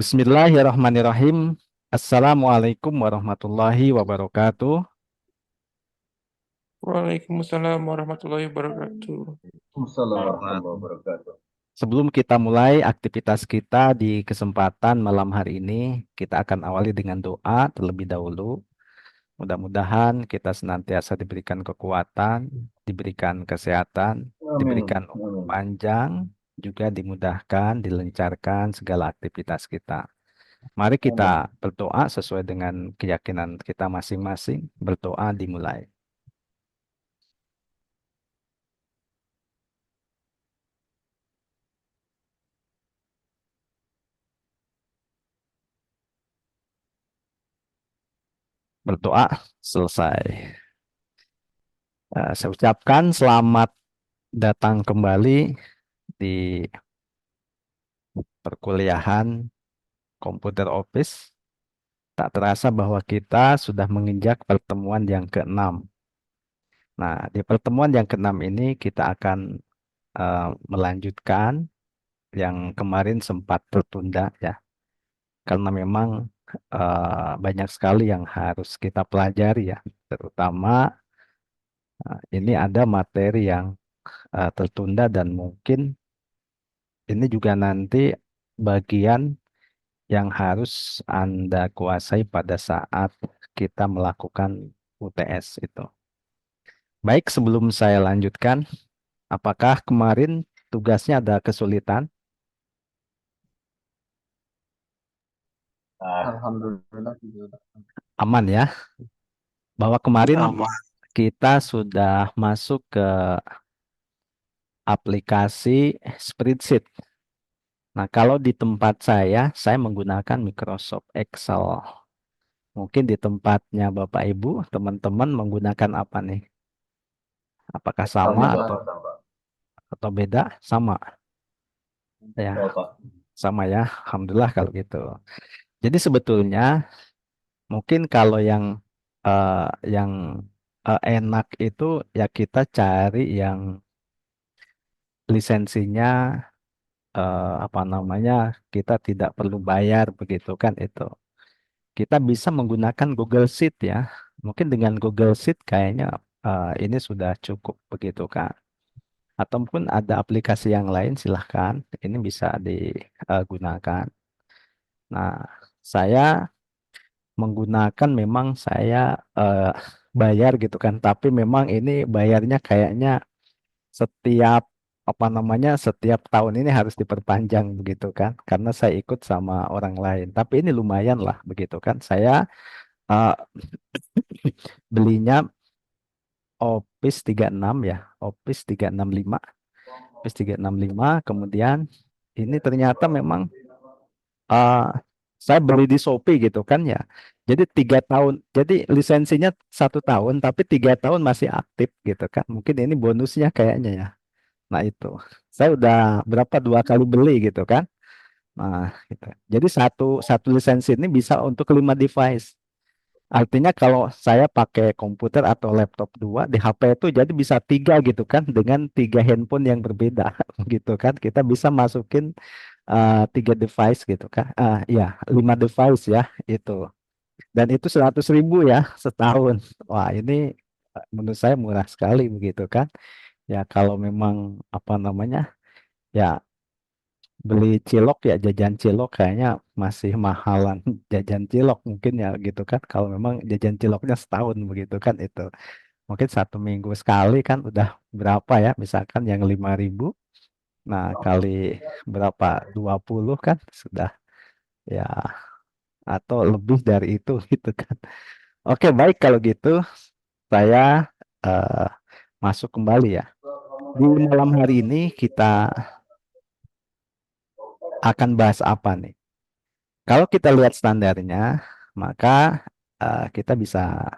Bismillahirrahmanirrahim. Assalamualaikum warahmatullahi wabarakatuh. Waalaikumsalam warahmatullahi wabarakatuh. Assalamualaikum warahmatullahi wabarakatuh. Sebelum kita mulai aktivitas kita di kesempatan malam hari ini, kita akan awali dengan doa terlebih dahulu. Mudah-mudahan kita senantiasa diberikan kekuatan, diberikan kesehatan, Amin. diberikan umur Amin. panjang, juga dimudahkan, dilancarkan segala aktivitas kita. Mari kita Amin. berdoa sesuai dengan keyakinan kita masing-masing. Berdoa dimulai. Berdoa selesai. Saya ucapkan selamat datang kembali di perkuliahan Komputer Office. Tak terasa bahwa kita sudah menginjak pertemuan yang ke-6. Nah, di pertemuan yang ke-6 ini kita akan melanjutkan yang kemarin sempat tertunda ya. Karena memang banyak sekali yang harus kita pelajari ya. Terutama ini ada materi yang tertunda dan mungkin ini juga nanti bagian yang harus Anda kuasai pada saat kita melakukan UTS itu. Baik, sebelum saya lanjutkan, apakah kemarin tugasnya ada kesulitan? Alhamdulillah. Aman ya? Bahwa kemarin Aman. kita sudah masuk ke aplikasi Spreadsheet. Nah, kalau di tempat saya menggunakan Microsoft Excel. Mungkin di tempatnya Bapak Ibu, teman-teman menggunakan apa nih? Apakah sama Sama, atau Pak. beda? Sama ya, Oh, Pak. sama ya. Alhamdulillah kalau gitu. Jadi sebetulnya mungkin kalau eh, yang enak itu ya kita cari yang lisensinya apa namanya kita tidak perlu bayar begitu kan itu. Kita bisa menggunakan Google Sheet ya. Mungkin dengan Google Sheet kayaknya ini sudah cukup begitu kan. Ataupun ada aplikasi yang lain silahkan ini bisa digunakan. Nah, saya menggunakan memang saya eh, bayar gitu kan, tapi memang ini bayarnya kayaknya setiap apa namanya setiap tahun ini harus diperpanjang begitu kan, karena saya ikut sama orang lain. Tapi ini lumayan lah begitu kan. Saya eh, belinya Office 36 ya, Office 365, Office 365. Kemudian ini ternyata memang eh, saya beli di Shopee gitu kan ya. Jadi 3 tahun, jadi lisensinya 1 tahun, tapi 3 tahun masih aktif gitu kan. Mungkin ini bonusnya kayaknya ya. Nah itu, saya udah berapa 2 kali beli gitu kan. Nah, gitu. Jadi satu satu lisensi ini bisa untuk 5 device. Artinya kalau saya pakai komputer atau laptop dua di HP itu jadi bisa tiga gitu kan dengan 3 handphone yang berbeda gitu kan. Kita bisa masukin 3 device gitu kan. Ya 5 device ya itu. Dan itu 100.000 ya setahun. Wah ini menurut saya murah sekali begitu kan. Ya kalau memang apa namanya ya beli cilok ya jajan cilok kayaknya masih mahalan jajan cilok mungkin ya gitu kan. Kalau memang jajan ciloknya setahun begitu kan itu. Mungkin 1 minggu sekali kan udah berapa ya misalkan yang 5.000. Nah kali berapa 20 kan sudah ya atau lebih dari itu gitu kan. Oke, baik kalau gitu saya eh, masuk kembali ya. Di malam hari ini kita akan bahas apa nih? Kalau kita lihat standarnya, maka kita bisa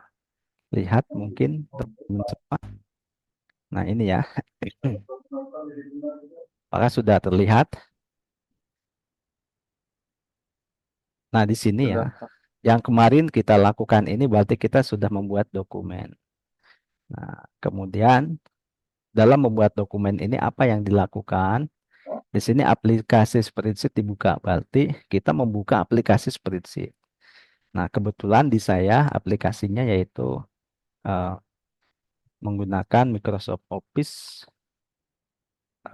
lihat mungkin teman semua. Nah, ini ya. Apakah sudah terlihat? Nah, di sini ya. Sudah, Pak. Yang kemarin kita lakukan ini berarti kita sudah membuat dokumen. Nah, kemudian dalam membuat dokumen ini apa yang dilakukan? Di sini aplikasi spreadsheet dibuka, berarti kita membuka aplikasi spreadsheet. Nah, kebetulan di saya aplikasinya yaitu eh, menggunakan Microsoft Office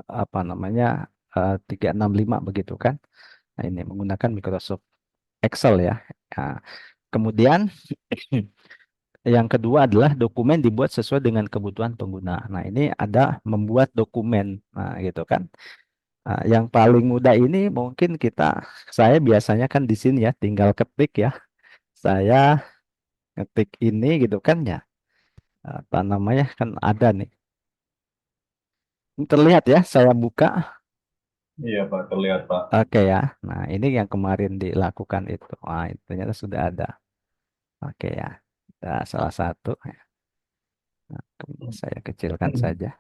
apa namanya 365 begitu kan. Nah, ini menggunakan Microsoft Excel ya. Nah, kemudian yang kedua adalah dokumen dibuat sesuai dengan kebutuhan pengguna. Nah, ini ada membuat dokumen. Nah, gitu kan. Nah, yang paling mudah ini mungkin saya biasanya kan di sini ya, tinggal ketik ya. Saya ngetik ini gitu kan ya. Apa namanya kan ada nih. Ini terlihat ya, saya buka. Iya Pak, terlihat Pak. Oke ya. Nah, ini yang kemarin dilakukan itu. Wah, itu ternyata sudah ada. Oke ya. Kita salah satu. Nah, saya kecilkan saja.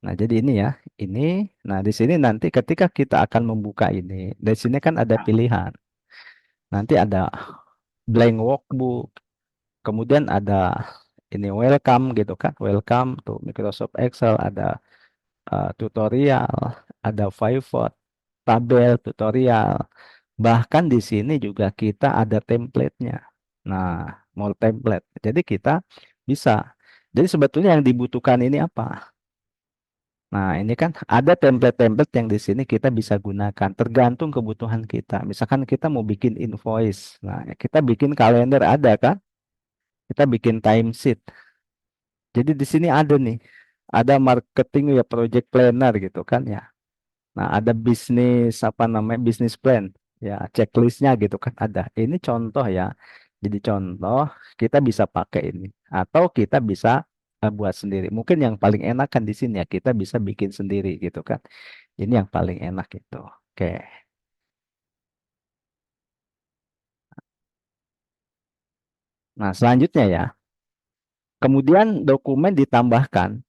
Nah, jadi ini ya. Ini. Nah, di sini nanti ketika kita akan membuka ini, di sini kan ada pilihan. Nanti ada blank workbook. Kemudian ada ini welcome gitu kan. Welcome to Microsoft Excel. Ada tutorial. Ada pivot. Tabel tutorial. Bahkan di sini juga kita ada template-nya. Nah, more template. Jadi kita bisa. Jadi sebetulnya yang dibutuhkan ini apa? Nah, ini kan ada template-template yang di sini kita bisa gunakan tergantung kebutuhan kita. Misalkan kita mau bikin invoice. Nah, kita bikin kalender ada kan? Kita bikin timesheet. Jadi di sini ada nih. Ada marketing ya project planner gitu kan ya. Nah, ada bisnis apa namanya bisnis plan, ya checklistnya gitu kan ada. Ini contoh ya. Jadi contoh kita bisa pakai ini atau kita bisa buat sendiri. Mungkin yang paling enak kan di sini ya kita bisa bikin sendiri gitu kan. Ini yang paling enak itu. Oke. Nah, selanjutnya ya. Kemudian dokumen ditambahkan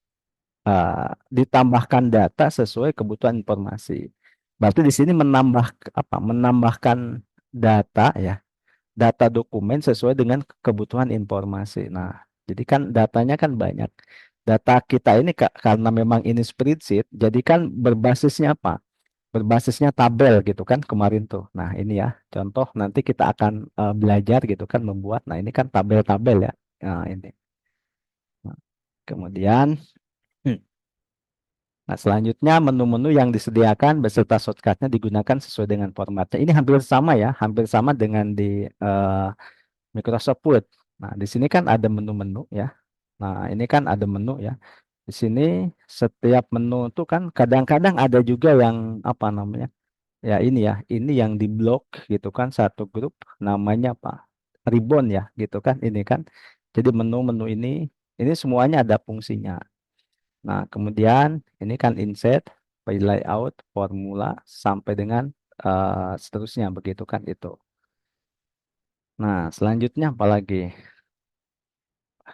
data sesuai kebutuhan informasi. Berarti di sini menambahkan data ya data dokumen sesuai dengan kebutuhan informasi. Nah, jadi kan datanya kan banyak. Data kita ini karena memang ini spreadsheet, jadi kan berbasisnya apa? Berbasisnya tabel gitu kan kemarin tuh. Nah, ini ya contoh nanti kita akan belajar gitu kan membuat. Nah, ini kan tabel-tabel ya. Nah, ini. Nah, kemudian nah, selanjutnya menu-menu yang disediakan beserta shortcutnya digunakan sesuai dengan formatnya. Ini hampir sama ya, hampir sama dengan di Microsoft Word. Nah, di sini kan ada menu-menu ya. Nah, ini kan ada menu ya. Di sini setiap menu itu kan kadang-kadang ada juga yang apa namanya? Ya ini ya, ini yang di blok gitu kan satu grup namanya apa? Ribbon ya, gitu kan. Ini kan. Jadi menu-menu ini semuanya ada fungsinya. Nah, kemudian ini kan insert, file layout, formula sampai dengan seterusnya begitu kan itu. Nah, selanjutnya apa lagi?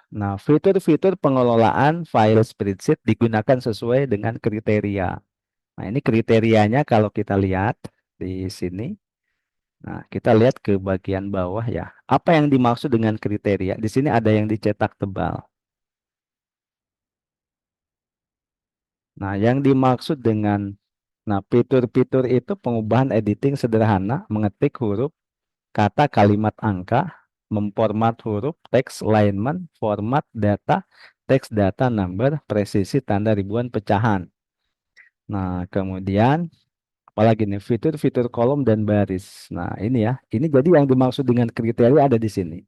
Nah, fitur-fitur pengelolaan file spreadsheet digunakan sesuai dengan kriteria. Nah, ini kriterianya kalau kita lihat di sini. Nah, kita lihat ke bagian bawah ya. Apa yang dimaksud dengan kriteria? Di sini ada yang dicetak tebal. Nah, yang dimaksud dengan fitur-fitur itu pengubahan editing sederhana, mengetik huruf, kata, kalimat, angka, memformat huruf, teks, alignment, format data, teks, data, number, presisi, tanda ribuan pecahan. Nah, kemudian apalagi nih fitur-fitur kolom dan baris. Nah, ini ya. Ini jadi yang dimaksud dengan kriteria ada di sini.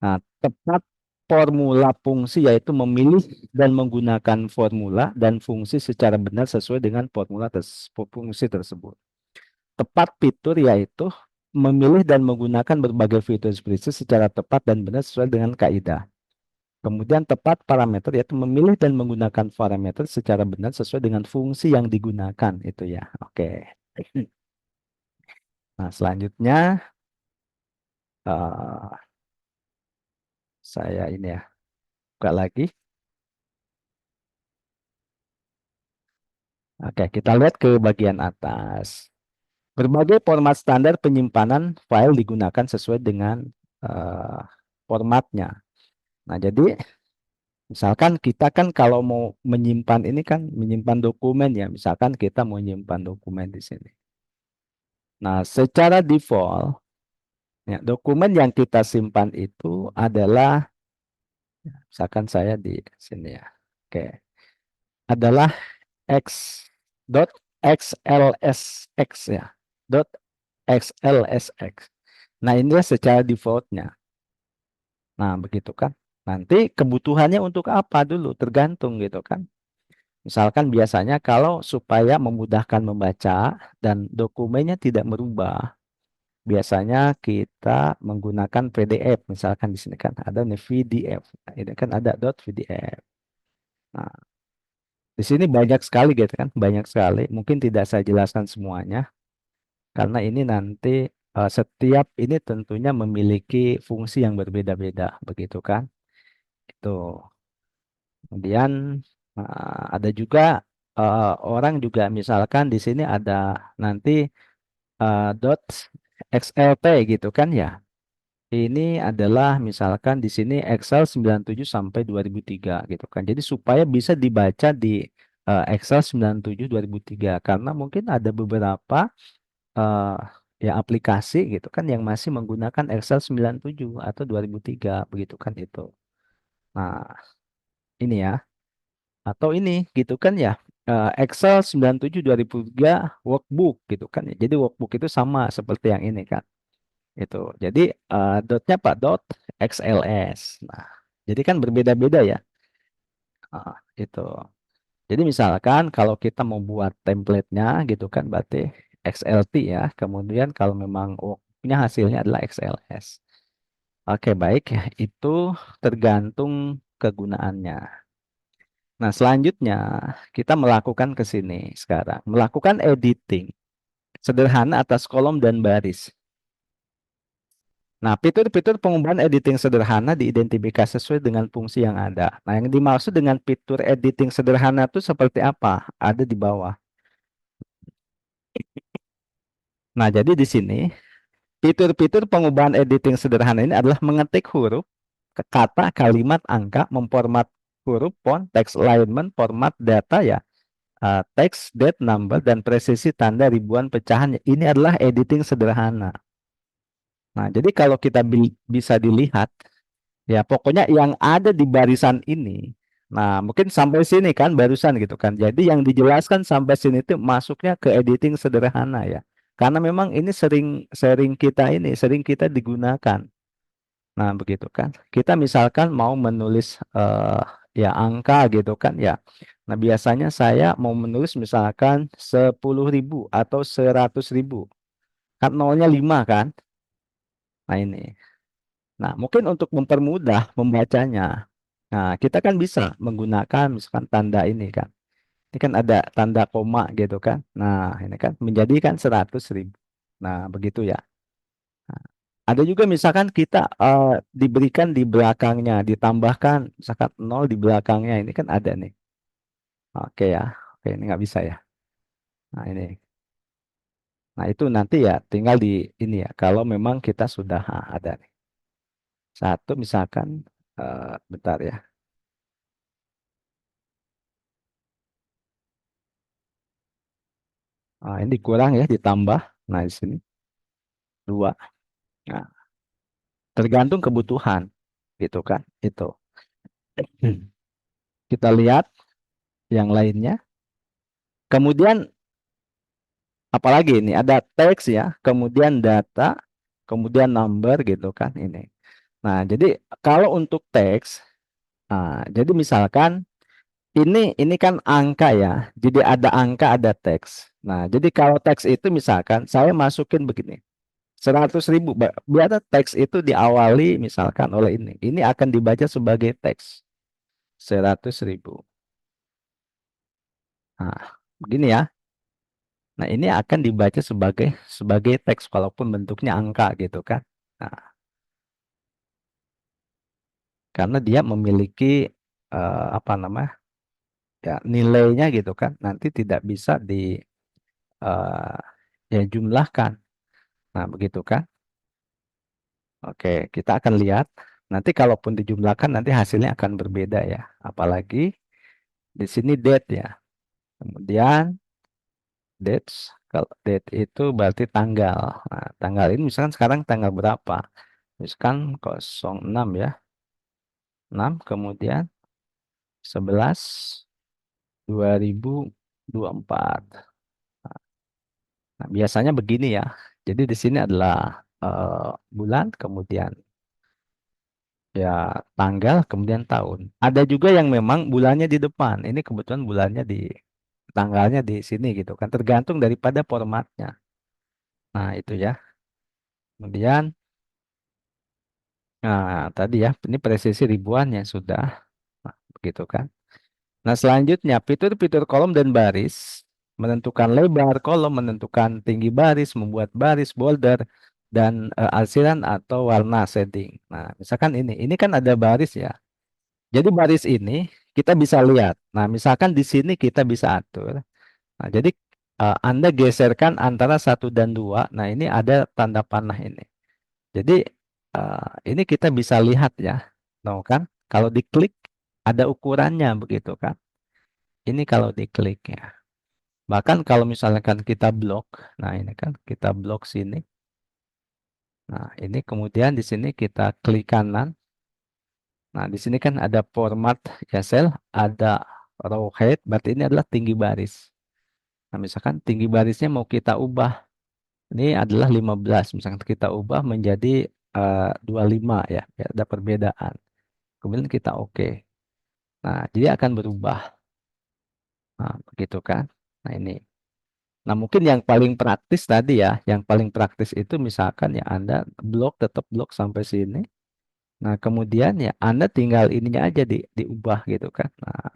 Nah, tepat formula fungsi yaitu memilih dan menggunakan formula dan fungsi secara benar sesuai dengan fungsi tersebut. Tepat fitur yaitu memilih dan menggunakan berbagai fitur spreadsheet secara tepat dan benar sesuai dengan kaidah. Kemudian tepat parameter yaitu memilih dan menggunakan parameter secara benar sesuai dengan fungsi yang digunakan itu ya. Oke. Nah, selanjutnya eh, saya ini ya buka lagi. Oke, kita lihat ke bagian atas. Berbagai format standar penyimpanan file digunakan sesuai dengan eh, formatnya. Nah, jadi Misalkan kita kan kalau mau menyimpan ini kan menyimpan dokumen ya. Misalkan kita mau menyimpan dokumen di sini. Nah, secara default ya, dokumen yang kita simpan itu adalah misalkan saya di sini ya. Oke, adalah x dot xlsx ya. Dot xlsx. Nah, inilah secara defaultnya. Nah, begitu kan. Nanti kebutuhannya untuk apa dulu tergantung gitu kan. Misalkan biasanya kalau supaya memudahkan membaca dan dokumennya tidak merubah, biasanya kita menggunakan PDF. Misalkan di sini kan ada nih PDF. Nah, ini kan ada .pdf. Nah, di sini banyak sekali gitu kan, banyak sekali. Mungkin tidak saya jelaskan semuanya karena ini nanti setiap ini tentunya memiliki fungsi yang berbeda-beda, begitu kan? Itu. Kemudian ada juga orang juga misalkan di sini ada nanti dot XLT gitu kan ya. Ini adalah misalkan di sini Excel 97 sampai 2003 gitu kan. Jadi supaya bisa dibaca di Excel 97 2003 karena mungkin ada beberapa eh, ya aplikasi gitu kan yang masih menggunakan Excel 97 atau 2003 begitu kan itu. Nah, ini ya. Atau ini gitu kan ya. Excel 97 2003 workbook gitu kan ya. Jadi workbook itu sama seperti yang ini kan. Itu. Jadi dotnya Pak dot XLS. Nah, jadi kan berbeda-beda ya. Itu. Jadi misalkan kalau kita mau buat template-nya gitu kan berarti XLT ya. Kemudian kalau memang workbooknya hasilnya adalah XLS. Oke, baik ya. Itu tergantung kegunaannya. Nah, selanjutnya kita melakukan ke sini sekarang. Melakukan editing sederhana atas kolom dan baris. Nah, fitur-fitur pengubahan editing sederhana diidentifikasi sesuai dengan fungsi yang ada. Nah, yang dimaksud dengan fitur editing sederhana itu seperti apa? Ada di bawah. Nah, jadi di sini fitur-fitur pengubahan editing sederhana ini adalah mengetik huruf, kata, kalimat, angka, memformat huruf, font, text alignment, format data ya, teks, date, number, dan presisi tanda ribuan pecahan. Ini adalah editing sederhana. Nah, jadi kalau kita bisa dilihat, ya pokoknya yang ada di barisan ini, nah mungkin sampai sini kan barusan gitu kan. Jadi yang dijelaskan sampai sini itu masuknya ke editing sederhana ya. Karena memang ini sering kita ini, sering kita digunakan. Nah, begitu kan. Kita misalkan mau menulis ya angka gitu kan ya. Nah, biasanya saya mau menulis misalkan 10.000 atau 100.000. Kan nolnya 5 kan. Nah, ini. Nah, mungkin untuk mempermudah membacanya. Nah, kita kan bisa menggunakan misalkan tanda ini kan. Ini kan ada tanda koma gitu kan. Nah, ini kan menjadikan 100.000. Nah, begitu ya. Nah, ada juga misalkan kita diberikan di belakangnya, ditambahkan misalkan nol di belakangnya. Ini kan ada nih. Oke ya. Oke, ini nggak bisa ya. Nah, ini. Nah, itu nanti ya tinggal di ini ya. Kalau memang kita sudah ada nih. Satu misalkan, bentar ya. Ini kurang ya, ditambah. Nah, di sini dua. Nah, tergantung kebutuhan. Gitu kan. Itu. Kita lihat yang lainnya. Kemudian apalagi ini ada teks ya, kemudian data, kemudian number gitu kan ini. Nah, jadi kalau untuk teks, jadi misalkan ini kan angka ya. Jadi ada angka, ada teks. Nah, jadi kalau teks itu misalkan saya masukin begini, 100.000. Biar teks itu diawali misalkan oleh ini. Ini akan dibaca sebagai teks 100.000. Nah, begini ya. Nah, ini akan dibaca sebagai teks walaupun bentuknya angka gitu kan. Nah, karena dia memiliki apa namanya? Ya, nilainya gitu kan. Nanti tidak bisa di eh, ya jumlahkan. Nah, begitu kan? Oke, kita akan lihat. Nanti kalaupun dijumlahkan nanti hasilnya akan berbeda ya. Apalagi di sini date ya. Kemudian dates, kalau date itu berarti tanggal. Nah, tanggal ini misalkan sekarang tanggal berapa? Misalkan 06 ya. 6 kemudian 11 2024. Nah, biasanya begini ya. Jadi di sini adalah bulan, kemudian ya tanggal, kemudian tahun. Ada juga yang memang bulannya di depan. Ini kebetulan bulannya di tanggalnya di sini gitu kan. Tergantung daripada formatnya. Nah, itu ya. Kemudian nah tadi ya, ini presisi ribuan yang sudah nah, begitu kan. Nah, selanjutnya fitur-fitur kolom dan baris menentukan lebar kolom, menentukan tinggi baris, membuat baris, border, dan arsiran atau warna shading. Nah, misalkan ini kan ada baris ya. Jadi baris ini kita bisa lihat. Nah, misalkan di sini kita bisa atur. Nah, jadi Anda geserkan antara 1 dan 2. Nah, ini ada tanda panah ini. Jadi ini kita bisa lihat ya. Tahu kan? Kalau diklik ada ukurannya begitu kan. Ini kalau diklik ya. Bahkan kalau misalkan kita blok, nah ini kan kita blok sini. Nah, ini kemudian di sini kita klik kanan. Nah, di sini kan ada format ya sel, ada row height, berarti ini adalah tinggi baris. Nah, misalkan tinggi barisnya mau kita ubah. Ini adalah 15, misalkan kita ubah menjadi 25 ya, ya ada perbedaan. Kemudian kita oke. Nah, jadi akan berubah. Nah, begitu kan? Nah, ini. Nah, mungkin yang paling praktis tadi ya, yang paling praktis itu misalkan ya Anda blok tetap blok sampai sini. Nah, kemudian ya Anda tinggal ininya aja diubah gitu kan. Nah,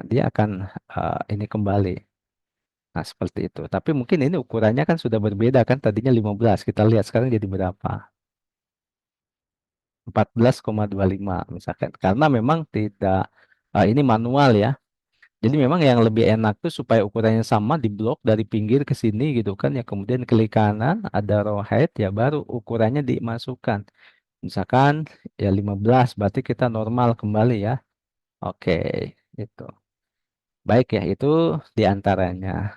dia akan ini kembali. Nah, seperti itu. Tapi mungkin ini ukurannya kan sudah berbeda kan. Tadinya 15, kita lihat sekarang jadi berapa? 14,25 misalkan. Karena memang tidak ini manual ya. Jadi memang yang lebih enak tuh supaya ukurannya sama di blok dari pinggir ke sini gitu kan ya, kemudian klik kanan ada row height ya baru ukurannya dimasukkan. Misalkan ya 15 berarti kita normal kembali ya. Oke, itu. Baik ya, itu diantaranya.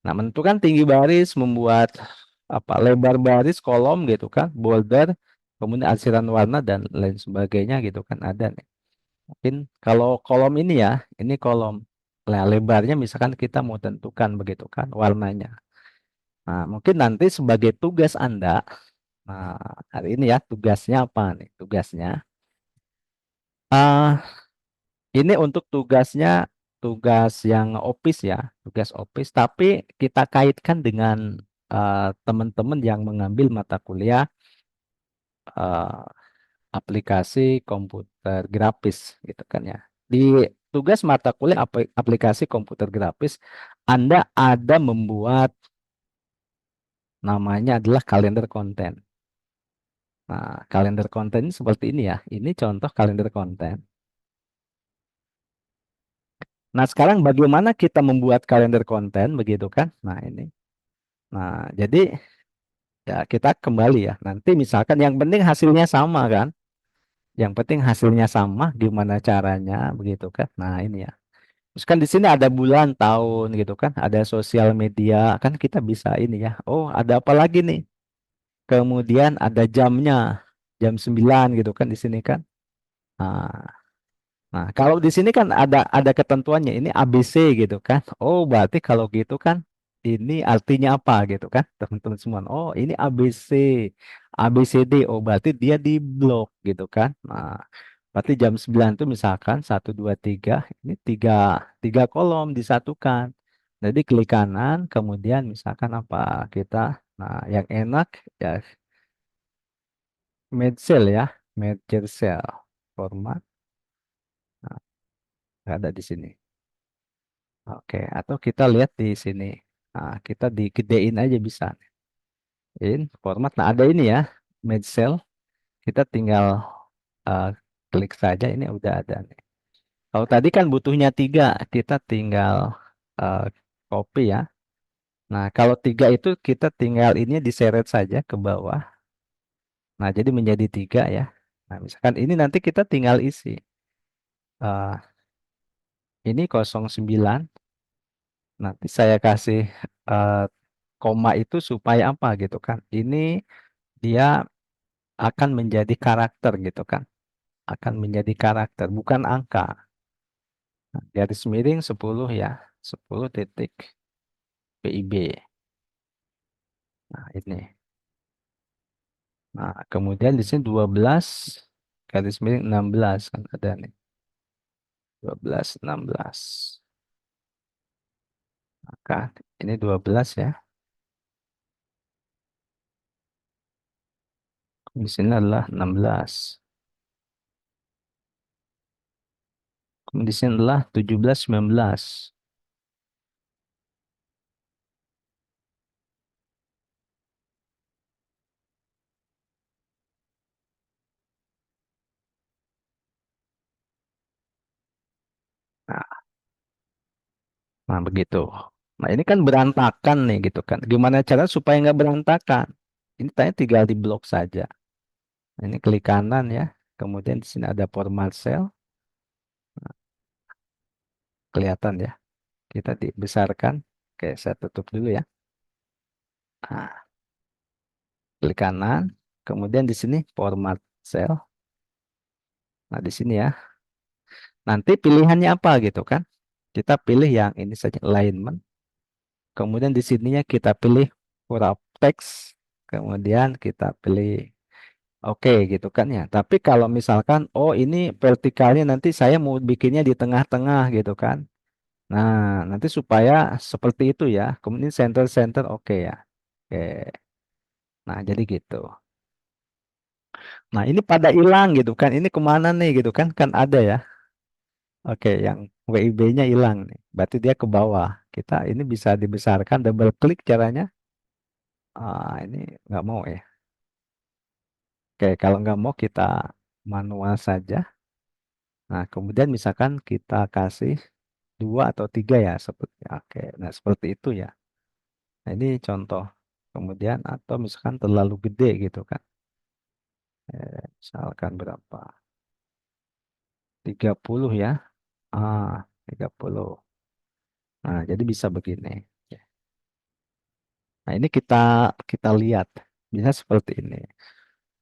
Nah, menentukan tinggi baris, membuat apa lebar baris kolom gitu kan, border, kemudian arsiran warna dan lain sebagainya gitu kan ada nih. Mungkin kalau kolom ini ya, ini kolom. Nah, lebarnya misalkan kita mau tentukan begitu kan warnanya. Nah, mungkin nanti sebagai tugas Anda, nah hari ini ya tugasnya apa nih? Tugasnya ah ini untuk tugasnya tugas yang office ya, tugas office tapi kita kaitkan dengan teman-teman yang mengambil mata kuliah eh, aplikasi komputer grafis gitu kan ya. Di tugas mata kuliah aplikasi komputer grafis, Anda ada membuat namanya adalah kalender konten. Nah, kalender konten ini seperti ini ya. Ini contoh kalender konten. Nah, sekarang bagaimana kita membuat kalender konten begitu kan? Nah, ini. Nah, jadi ya kita kembali ya. Nanti misalkan yang penting hasilnya sama kan? Yang penting hasilnya sama, gimana caranya begitu kan? Nah, ini ya. Terus kan di sini ada bulan, tahun gitu kan, ada sosial media kan kita bisa ini ya. Oh, ada apa lagi nih? Kemudian ada jamnya, jam 9 gitu kan di sini kan. Nah, nah, kalau di sini kan ada ketentuannya ini ABC gitu kan. Oh, berarti kalau gitu kan ini artinya apa gitu kan, teman-teman semua. Oh, ini ABC, ABCD. Oh, berarti dia di blok gitu kan. Nah, berarti jam 9 itu misalkan 1, 2, 3 ini tiga kolom disatukan. Jadi klik kanan, kemudian misalkan apa kita, nah yang enak ya Med cell ya, Merger cell format, nah, ada di sini. Oke, atau kita lihat di sini. Nah, kita digedein aja bisa. In format, nah ada ini ya, Med cell. Kita tinggal eh, klik saja, ini udah ada nih. Kalau tadi kan butuhnya 3, kita tinggal eh, copy ya. Nah, kalau 3 itu kita tinggal ini diseret saja ke bawah. Nah, jadi menjadi 3 ya. Nah, misalkan ini nanti kita tinggal isi. Ini 09. Nanti saya kasih eh, koma itu supaya apa gitu kan. Ini dia akan menjadi karakter gitu kan. Akan menjadi karakter, bukan angka. Nah, garis miring 10 ya. 10 titik PIB. Nah, ini. Nah, kemudian di sini 12 garis miring 16 kan ada nih. 12 16. Maka ini 12 ya. Di sini adalah 16. Kemudian di sini adalah 17 19. Nah, nah, begitu. Nah, ini kan berantakan nih gitu kan. Gimana cara supaya nggak berantakan? Ini tanya tinggal di blok saja. Nah, ini klik kanan ya. Kemudian di sini ada format cell. Kelihatan ya. Kita dibesarkan. Oke, saya tutup dulu ya. Nah, klik kanan. Kemudian di sini format cell. Nah, di sini ya. Nanti pilihannya apa gitu kan? Kita pilih yang ini saja, alignment. Kemudian di sininya kita pilih wrap text. Kemudian kita pilih oke gitu kan ya. Tapi kalau misalkan, oh ini vertikalnya nanti saya mau bikinnya di tengah-tengah gitu kan. Nah, nanti supaya seperti itu ya. Kemudian center-center oke ya. Oke. Nah, jadi gitu. Nah, ini pada hilang gitu kan. Ini kemana nih gitu kan? Kan ada ya. Oke, yang WIB-nya hilang nih. Berarti dia ke bawah. Kita ini bisa dibesarkan, double klik caranya. Ini nggak mau ya. Oke, kalau nggak mau kita manual saja. Nah, kemudian misalkan kita kasih 2 atau 3 ya, seperti oke. Nah, seperti itu ya. Nah, ini contoh. Kemudian atau misalkan terlalu gede gitu kan. Misalkan berapa? 30 ya. 30. Nah, jadi bisa begini. Nah, ini kita kita lihat. Bisa seperti ini.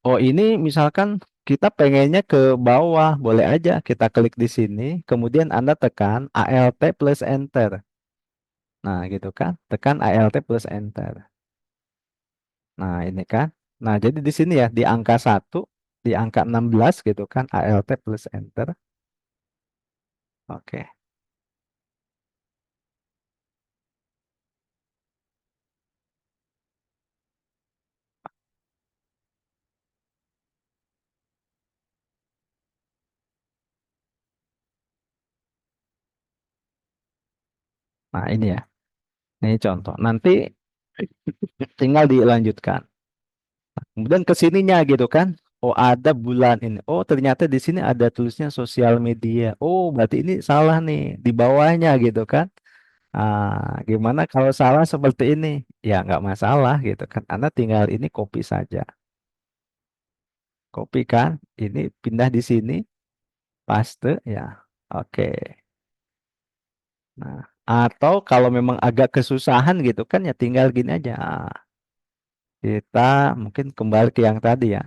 Oh, ini misalkan kita pengennya ke bawah, boleh aja kita klik di sini, kemudian Anda tekan ALT plus Enter. Nah, gitu kan. Tekan ALT plus Enter. Nah, ini kan. Nah, jadi di sini ya, di angka 1, di angka 16 gitu kan, ALT plus Enter. Oke. Nah, ini ya. Ini contoh. Nanti tinggal dilanjutkan. Kemudian ke sininya gitu kan. Oh, ada bulan ini. Oh, ternyata di sini ada tulisnya sosial media. Oh, berarti ini salah nih di bawahnya gitu kan. Gimana kalau salah seperti ini? Ya, nggak masalah gitu kan. Anda tinggal ini copy saja. Copy kan. Ini pindah di sini. Paste ya. Oke. Nah, atau kalau memang agak kesusahan gitu kan ya tinggal gini aja. Kita mungkin kembali ke yang tadi ya.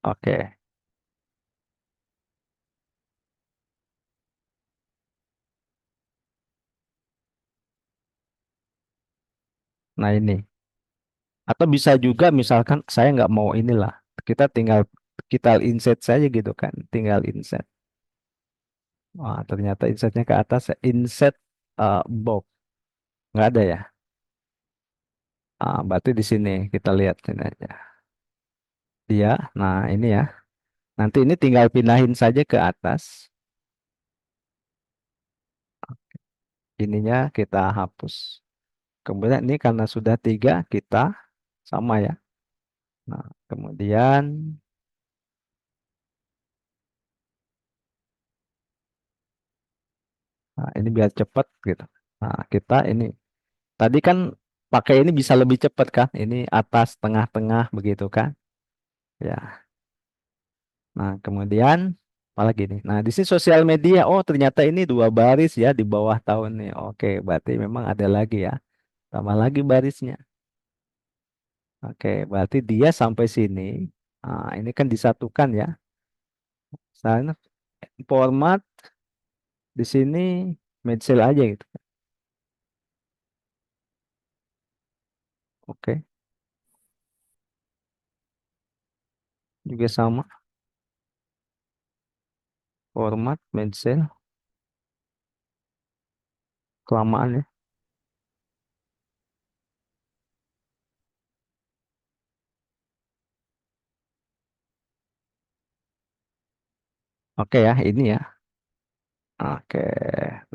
Oke. Nah, ini. Atau bisa juga misalkan saya nggak mau inilah. Kita tinggal kita insert saja gitu kan. Tinggal insert. Wah, ternyata insertnya ke atas. Insert box. Nggak ada ya. Berarti di sini kita lihat ini aja. Iya, nah ini ya. Nanti ini tinggal pindahin saja ke atas. Ininya kita hapus. Kemudian ini karena sudah 3 kita sama ya. Nah, kemudian Nah, ini biar cepat gitu. Nah, kita ini tadi kan pakai ini bisa lebih cepat kan? Ini atas, tengah-tengah begitu kan? Ya. Nah, kemudian apalagi nih? Nah, di sini sosial media. Oh, ternyata ini 2 baris ya di bawah tahun nih. Oke, berarti memang ada lagi ya. Tambah lagi barisnya. Oke, berarti dia sampai sini. Nah, ini kan disatukan ya. Misalnya format di sini Medcell aja gitu. Oke, juga sama format Medcell kelamaan ya. Oke ya, ini ya. Oke,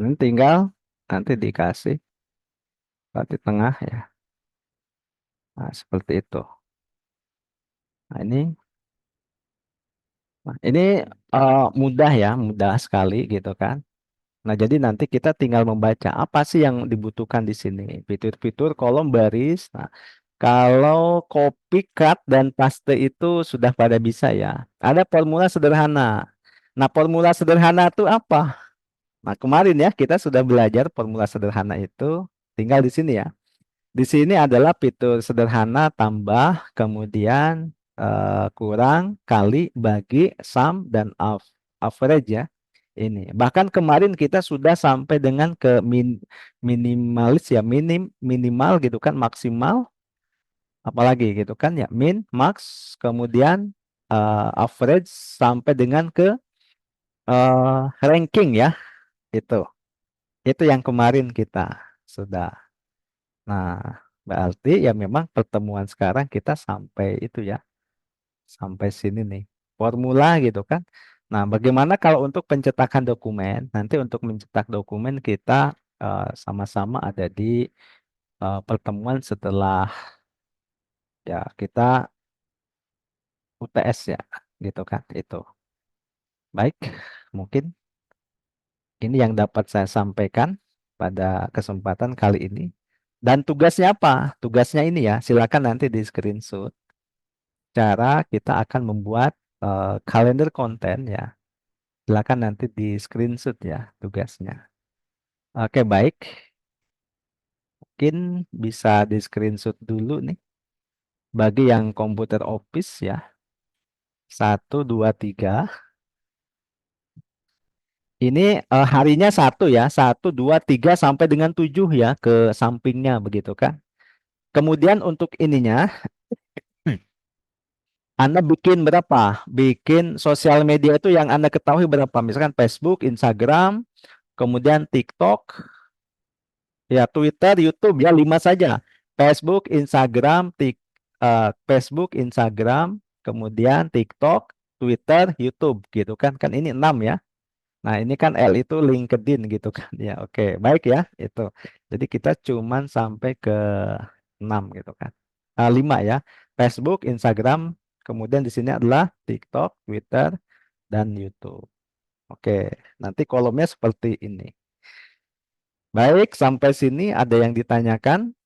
ini tinggal nanti dikasih di tengah ya. Nah, seperti itu. Nah, ini mudah ya, mudah sekali gitu kan. Nah, jadi nanti kita tinggal membaca apa sih yang dibutuhkan di sini. Fitur-fitur kolom baris. Nah, kalau copy, cut, dan paste itu sudah pada bisa ya. Ada formula sederhana. Nah, formula sederhana itu apa? Nah, kemarin ya kita sudah belajar formula sederhana itu. Tinggal di sini ya. Di sini adalah fitur sederhana tambah, kemudian kurang, kali, bagi, sum, dan average ya. Ini. Bahkan kemarin kita sudah sampai dengan ke minimalis ya, minimal gitu kan, maksimal, apalagi gitu kan ya, min, max, kemudian average sampai dengan ke ranking ya, itu. Itu yang kemarin kita sudah. Nah, berarti ya memang pertemuan sekarang kita sampai itu ya, sampai sini nih. Formula gitu kan. Nah, bagaimana kalau untuk pencetakan dokumen? Nanti untuk mencetak dokumen kita sama-sama ada di pertemuan setelah ya kita UTS ya, gitu kan. Itu. Baik, mungkin ini yang dapat saya sampaikan pada kesempatan kali ini. Dan tugasnya apa? Tugasnya ini ya, silakan nanti di screenshot. Cara kita akan membuat kalender konten ya. Silakan nanti di screenshot ya tugasnya. Oke, baik. Mungkin bisa di screenshot dulu nih. Bagi yang komputer Office ya. 1, 2, 3. Ini harinya 1 ya. 1, 2, 3 sampai dengan 7 ya ke sampingnya begitu kan. Kemudian untuk ininya, Anda bikin berapa? Bikin sosial media itu yang Anda ketahui berapa? Misalkan Facebook, Instagram, kemudian TikTok, ya, Twitter, YouTube, ya 5 saja. Facebook, Instagram, Facebook, Instagram, kemudian TikTok, Twitter, YouTube, gitu kan? Kan ini 6 ya. Nah, ini kan L itu LinkedIn gitu kan. Ya, oke, baik ya, itu. Jadi kita cuman sampai ke 6 gitu kan. 5 ya. Facebook, Instagram, kemudian di sini adalah TikTok, Twitter, dan YouTube. Oke, nanti kolomnya seperti ini. Baik, sampai sini ada yang ditanyakan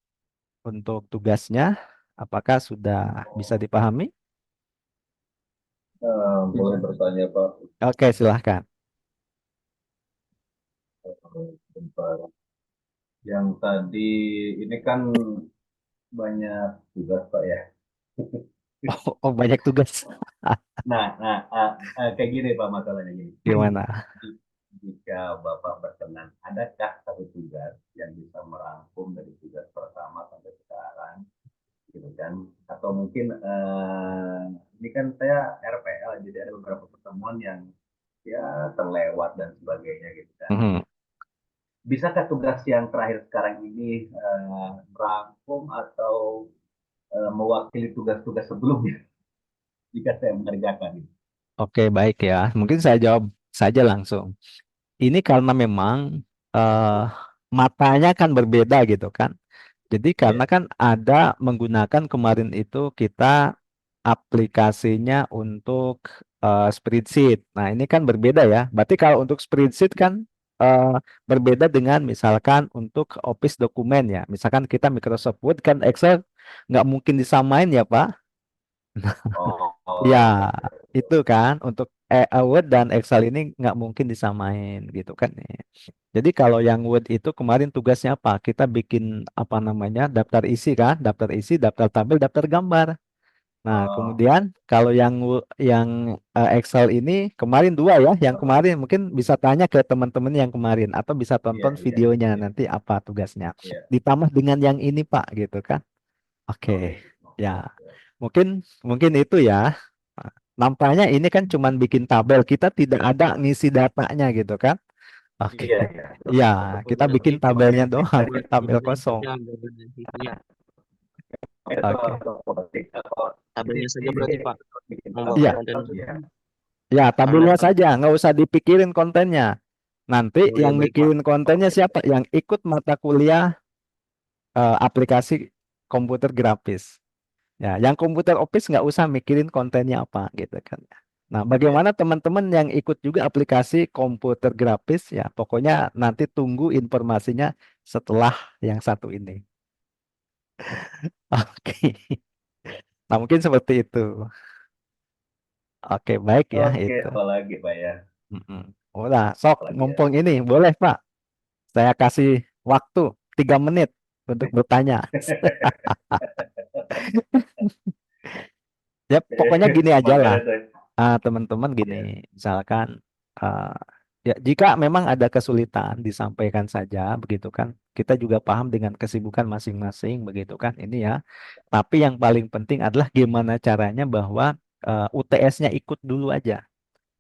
untuk tugasnya. Apakah sudah bisa dipahami? Boleh bertanya Pak? Oke, silahkan. Bentar. Yang tadi ini kan banyak tugas Pak ya. Oh, banyak tugas. Kayak gini Pak, masalahnya gini. Gimana? Jika Bapak berkenan, adakah satu tugas yang bisa merangkum dari tugas pertama sampai sekarang, gitu kan? Atau mungkin ini kan saya RPL, jadi ada beberapa pertemuan yang ya terlewat dan sebagainya gitu kan. Mhm. Bisakah tugas yang terakhir sekarang ini merangkum atau mewakili tugas-tugas sebelumnya jika saya mengerjakan itu? Oke, baik ya. Mungkin saya jawab saja langsung. Ini karena memang eh, matanya kan berbeda gitu kan. Jadi karena Ya, kan ada menggunakan kemarin itu kita aplikasinya untuk spreadsheet. Nah, ini kan berbeda ya. Berarti kalau untuk spreadsheet kan berbeda dengan misalkan untuk Office dokumen ya. Misalkan kita Microsoft Word kan Excel nggak mungkin disamain ya Pak. Ya, itu kan untuk Word dan Excel ini nggak mungkin disamain gitu kan. Jadi kalau yang Word itu kemarin tugasnya apa? Kita bikin apa namanya daftar isi kan, daftar isi, daftar tabel, daftar gambar. Nah, kemudian kalau yang Excel ini kemarin dua ya, yang kemarin mungkin bisa tanya ke teman-teman yang kemarin atau bisa tonton videonya nanti apa tugasnya. Ditambah dengan yang ini Pak gitu kan. Oke, ya. Mungkin mungkin itu ya. Nampaknya ini kan cuman bikin tabel, kita tidak ada ngisi datanya gitu kan. Oke. Ya, kita bikin tabelnya doang, tabel kosong. Oke. Tabelnya saja berarti Pak. Membuat Iya. konten. Ya, tabelnya saja, nggak usah dipikirin kontennya. Nanti Oh, ya, yang baik, mikirin kontennya siapa? Yang ikut mata kuliah aplikasi komputer grafis. Ya, yang komputer office nggak usah mikirin kontennya apa gitu kan. Nah, bagaimana teman-teman yang ikut juga aplikasi komputer grafis ya, pokoknya nanti tunggu informasinya setelah yang satu ini. Oke. Nah, mungkin seperti itu. Oke, baik ya Oke, itu. apalagi Pak ya. Mm-mm. Udah, sok Apalagi ya. mumpung ini boleh Pak. Saya kasih waktu 3 menit untuk bertanya. Ya, pokoknya gini aja lah. Makanya saya, Teman-teman gini, ya, misalkan ah, ya jika memang ada kesulitan disampaikan saja begitu kan. Kita juga paham dengan kesibukan masing-masing begitu kan ini ya. Tapi yang paling penting adalah gimana caranya bahwa UTS-nya ikut dulu aja.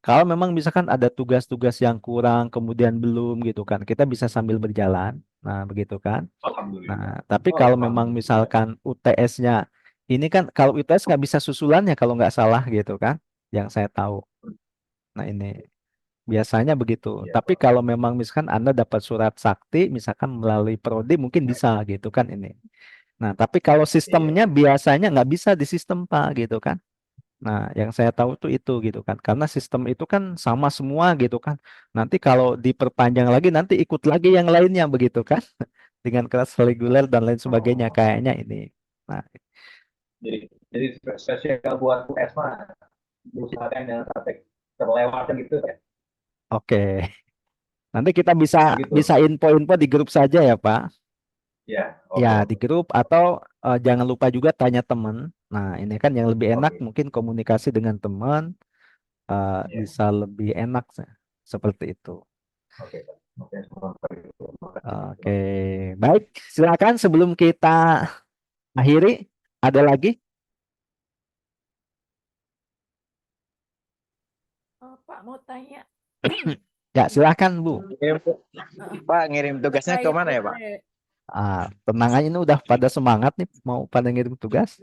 Kalau memang misalkan ada tugas-tugas yang kurang kemudian belum gitu kan, kita bisa sambil berjalan. Nah, begitu kan. Nah, Alhamdulillah. tapi Oh, kalau memang Alhamdulillah. misalkan UTS-nya ini kan kalau UTS nggak bisa susulannya kalau nggak salah gitu kan, yang saya tahu. Nah ini biasanya begitu. Ya, Tapi Pak. kalau memang misalkan Anda dapat surat sakti, misalkan melalui prodi mungkin bisa gitu kan ini. Nah tapi kalau Iya. sistemnya biasanya nggak bisa di sistem Pak gitu kan. Nah yang saya tahu tuh itu gitu kan, karena sistem itu kan sama semua gitu kan. Nanti kalau diperpanjang lagi nanti ikut lagi yang lainnya begitu kan, dengan kelas reguler dan lain sebagainya Oh, kayaknya ini. Nah, jadi spesial buat US mah usahakan jangan sampai terlewat gitu ya. oke. Nanti kita bisa Begitu. bisa info-info di grup saja ya Pak. Ya, Ya, oke, di oke. grup atau jangan lupa juga tanya teman. Nah, ini kan yang lebih enak Oke. mungkin komunikasi dengan teman Ya, bisa lebih enak seperti itu. oke, Pak. Oke, semoga itu. Makasih, Oke, Pak. baik. Silakan sebelum kita akhiri, ada lagi? Oh, Pak mau tanya Ya, silakan Bu. Pak, ngirim tugasnya ke terkait mana ya Pak? Tenang aja ini udah pada semangat nih mau pada ngirim tugas.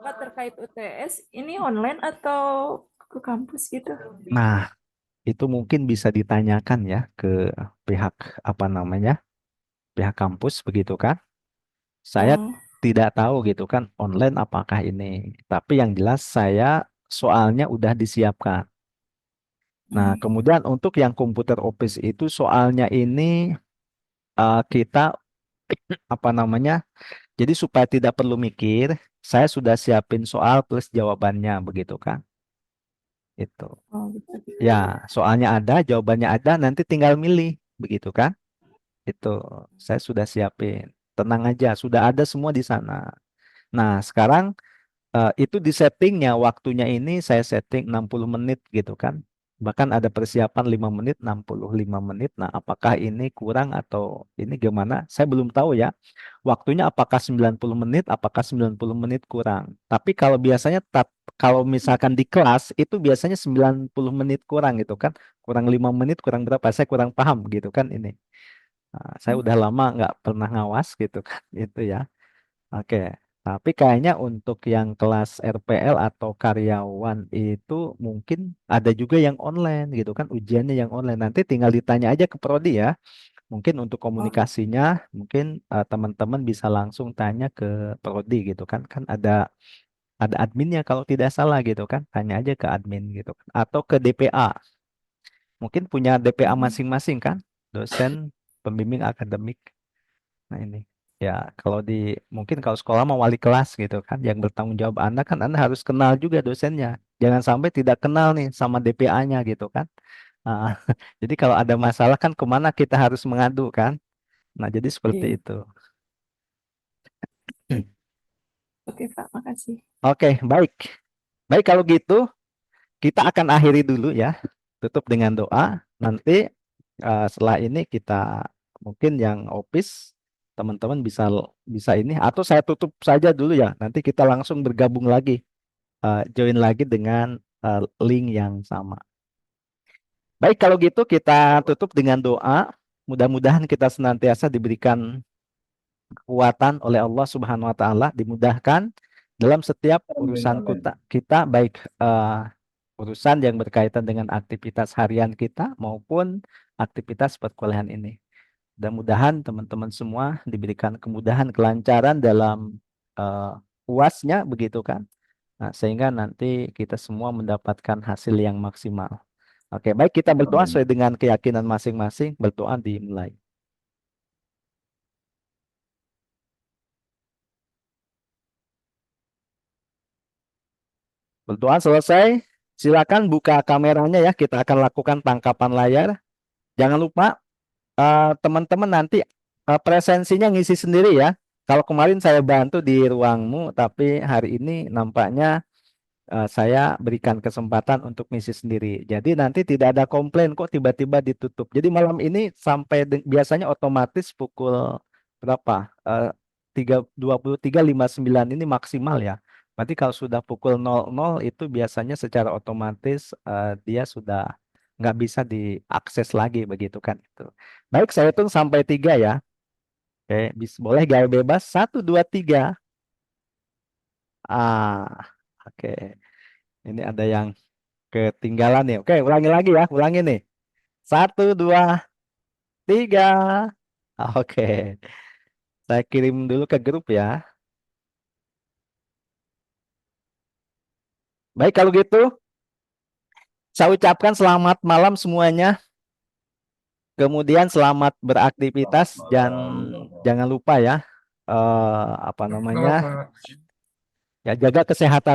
Pak terkait UTS ini online atau ke kampus gitu? Nah, itu mungkin bisa ditanyakan ya ke pihak apa namanya? Pihak kampus begitu kan? Saya Oh, tidak tahu gitu kan online apakah ini. Tapi yang jelas saya soalnya udah disiapkan. Nah, kemudian untuk yang komputer office itu soalnya ini kita apa namanya? Jadi supaya tidak perlu mikir, saya sudah siapin soal plus jawabannya begitu kan? Itu. oh gitu. Ya, soalnya ada, jawabannya ada, nanti tinggal milih begitu kan? Itu saya sudah siapin. Tenang aja, sudah ada semua di sana. Nah, sekarang itu di settingnya waktunya ini saya setting 60 menit gitu kan. Bahkan ada persiapan 5 menit, 65 menit. Nah, apakah ini kurang atau ini gimana? Saya belum tahu ya. Waktunya apakah 90 menit, apakah 90 menit kurang. Tapi kalau biasanya kalau misalkan di kelas itu biasanya 90 menit kurang gitu kan. Kurang 5 menit, kurang berapa? Saya kurang paham gitu kan ini. Nah, saya udah lama nggak pernah ngawas gitu kan. Itu ya. Oke, tapi kayaknya untuk yang kelas RPL atau karyawan itu mungkin ada juga yang online gitu kan, ujiannya yang online. Nanti tinggal ditanya aja ke prodi ya. Mungkin untuk Oh, komunikasinya, mungkin teman-teman bisa langsung tanya ke prodi gitu kan. Kan ada adminnya kalau tidak salah gitu kan. Tanya aja ke admin gitu kan. Atau ke DPA. mungkin punya DPA Mhm. masing-masing kan, dosen pembimbing akademik. Nah ini ya kalau mungkin kalau sekolah mau wali kelas gitu kan, yang bertanggung jawab Anda kan Anda harus kenal juga dosennya. Jangan sampai tidak kenal nih sama DPA-nya gitu kan. Ah, jadi kalau ada masalah kan kemana kita harus mengadu kan. Nah jadi seperti Iya. itu. Oke, Pak. Makasih. Oke, baik. Baik kalau gitu kita akan akhiri dulu ya. Tutup dengan doa. Nanti setelah ini kita mungkin yang office teman-teman bisa bisa ini atau saya tutup saja dulu ya. Nanti kita langsung bergabung lagi, join lagi dengan link yang sama. Baik kalau gitu kita tutup dengan doa. Mudah-mudahan kita senantiasa diberikan kekuatan oleh Allah Subhanahu wa taala, dimudahkan dalam setiap urusan kita baik urusan yang berkaitan dengan aktivitas harian kita maupun aktivitas perkuliahan ini. Mudah-mudahan teman-teman semua diberikan kemudahan, kelancaran dalam UASnya begitu kan. Nah, sehingga nanti kita semua mendapatkan hasil yang maksimal. Oke, baik kita berdoa Amin. sesuai dengan keyakinan masing-masing. Berdoa dimulai. Berdoa selesai. Silakan buka kameranya ya. Kita akan lakukan tangkapan layar. Jangan lupa teman-teman nanti presensinya ngisi sendiri ya. Kalau kemarin saya bantu di ruangmu, tapi hari ini nampaknya saya berikan kesempatan untuk ngisi sendiri. Jadi nanti tidak ada komplain kok tiba-tiba ditutup. Jadi malam ini sampai biasanya otomatis pukul berapa? 23.59 ini maksimal ya. Berarti kalau sudah pukul 00 itu biasanya secara otomatis dia sudah nggak bisa diakses lagi begitu kan itu. Baik, saya hitung sampai 3 ya. Oke, boleh gaya bebas 1, 2, 3. Oke. Ini ada yang ketinggalan nih. Oke, ulangi lagi ya, ulangi nih. 1, 2, 3. Oke, saya kirim dulu ke grup ya. Baik kalau gitu, saya ucapkan selamat malam semuanya. Kemudian selamat beraktivitas dan jangan lupa ya, apa Halo, namanya, Pak. ya jaga kesehatan.